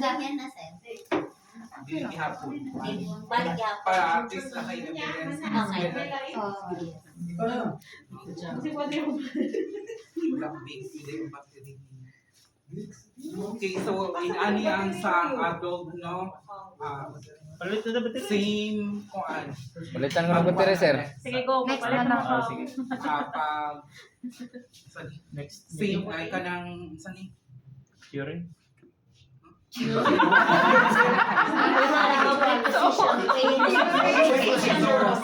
Ganyan na sir. Dili gihapon. Balik yapon. Para at least na kayo evidence. Walang big delay of activity. Okay, so in ani ang sa adult, no? Same kuan. Balitan ko na battery, sir. Sige, go. Next Papalit na mo. sige. Pag Next. same ay kanang sani. Curing? So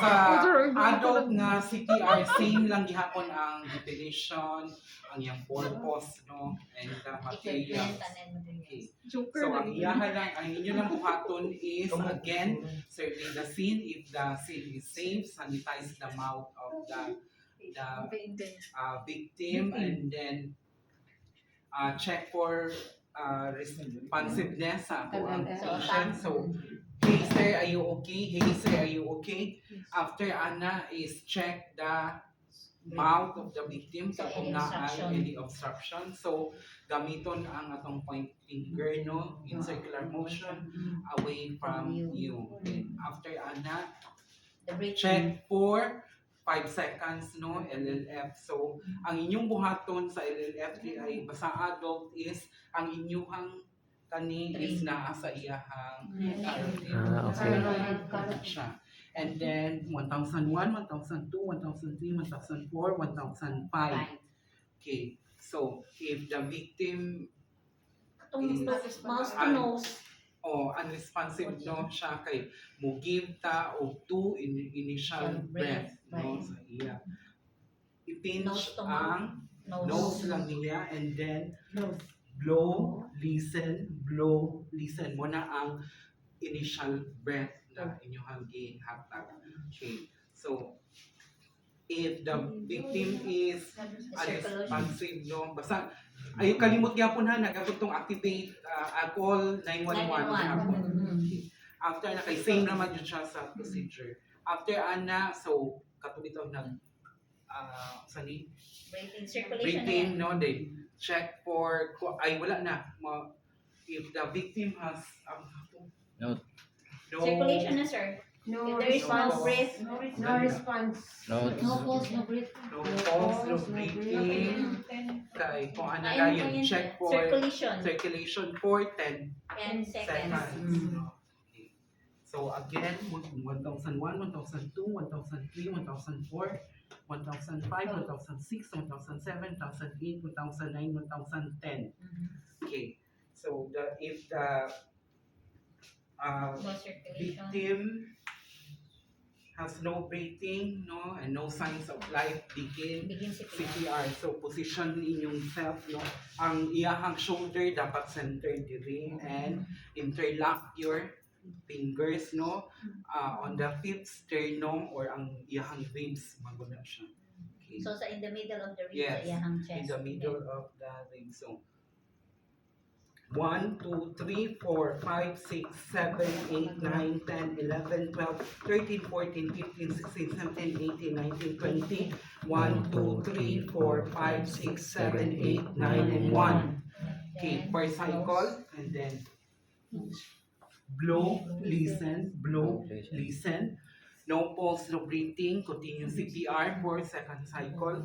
sa adult nga CPR, same lang gihapon ang definition, ang iyang purpose, no? And the materials. Okay. So ang iyahan lang, ang inyo lang buhaton is again, survey the scene. If the scene is safe, sanitize the mouth of the victim, and then check for responsiveness sa ako ang patient. So, hey sir, are you okay? Hey sir, are you okay? After ana is check the mouth of the victim So, kung any na obstruction. any obstruction. So, gamiton ang atong point finger, no, in circular motion away from you. And after ana, check for 5 seconds, no, LLF. So, ang inyong buhaton sa LLF ay basta adult is ang inyong kani is naa sa iyahang okay. siya. And then 1001, 1002, 1003, 1004, 1005. Okay. So, if the victim Mouse to nose. o unresponsive, no, siya kay mo give ta og 2 initial breath, no, sa iya. I-pinch Nose to ang Nose. nose lang niya, and then blow, listen, blow, listen mo na ang initial breath na inyong gihatag. Okay. So, if the victim is unresponsive, no, basta ayo kalimot gyapon ha, nagatong activate call 911 gyapon. Okay. After na kay same naman yun siya sa procedure. After ana, so katubitaw nag sani Breathing circulation. breathing, no, they check for ay wala na if the victim has No. Circulation na sir. No If there is no breath, No response. No. no pulse, no breath. no pulse, no breathing, kay kung ano na yun, check for circulation for 10 10 seconds. No? Okay. So again, 1001, 1002, 1003, 1004, 1005, 1006, 1007, 1008, 1009, 1010. Okay. So if the No circulation. victim has no breathing, no, and no signs of life, begin Begin CPR. CPR. So position inyong self, no, ang iyahang shoulder dapat centered diri, and interlock your fingers, no, on the fifth sternum or ang iyahang ribs, maguna siya. Okay. So sa in the middle of the ribs, Yes, sa iyahang chest. in the middle of the ribs. So 1, 2, 3, 4, 5, 6, 7, 8, 9, 10, 11, 12, 13, 14, 15, 16, 17, 18, 19, 20. 1, 2, 3, 4, 5, 6, 7, 8, 9, and 1. Okay, per cycle, and then blow, listen, blow, listen. No pulse, no breathing, continue CPR for second cycle.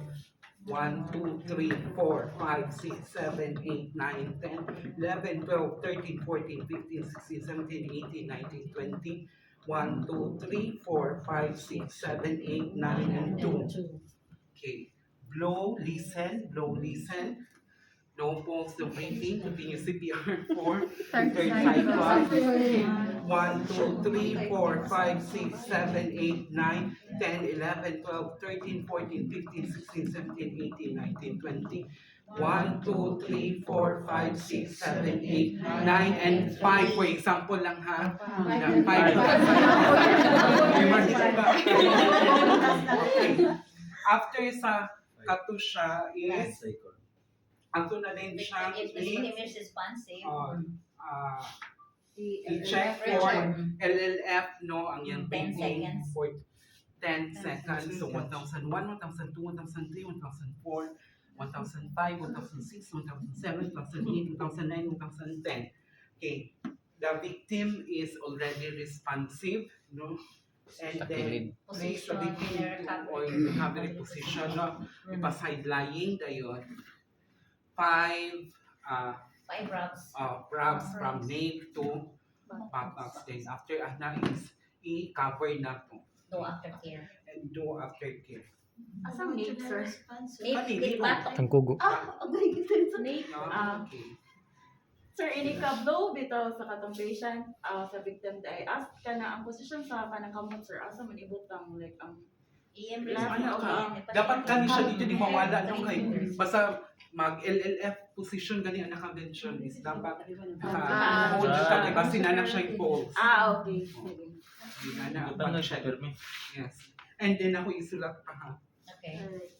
1, 2, 3, 4, 5, 6, 7, 8, 9, 10, 11, 12, 13, 14, 15, 16, 17, 18, 19, 20. 1, 2, 3, 4, 5, 6, 7, 8, 9, and 2. Okay. Blow, listen, no pulse, no breathing, continue CPR for third cycle. 1, 2, 3, 4, 5, 6, 7, 8, 9, 10, 11, 12, 13, 14, 15, 16, 17, 18, 19, 20. 1, 2, 3, 4, 5, 6, 7, 8, 9, and 5. For example lang ha. 5. After sa katusya is, ato na din siya If the victim is responsive, i-check for LLF, no, ang yung 10 breathing seconds. for 10 seconds. So 1001, 1002, 1003, 1004, 1005, 1006, 1007, 2008, 2009, 2010. Okay. the victim is already responsive, no? And Sa then kilid. place the Position, victim in to recovery. or in recovery position, no? Ipa-side lying dayon. 5 5 rubs. grabs from nape to buttocks. Then after ana is i-cover na to No aftercare. and do aftercare. Asang name, sir? Nate batok. Tangkugo. Okay, so name. No? Okay. Sir, ini kablo bitaw sa katong patient, sa victim day. Ask ka na ang posisyon sa kanang kamot, sir. Asa man ibutang like ang EM Ano ka? response. Dapat kani siya dito di mawala no kay basta mag LLF position gani ang naka-mention is dapat hold ka kay basi na siya yung pose. Okay. Sige. Di na Ito na siya, siya. Permi. Yes. And then ako isulat pa ha. Okay. Alright.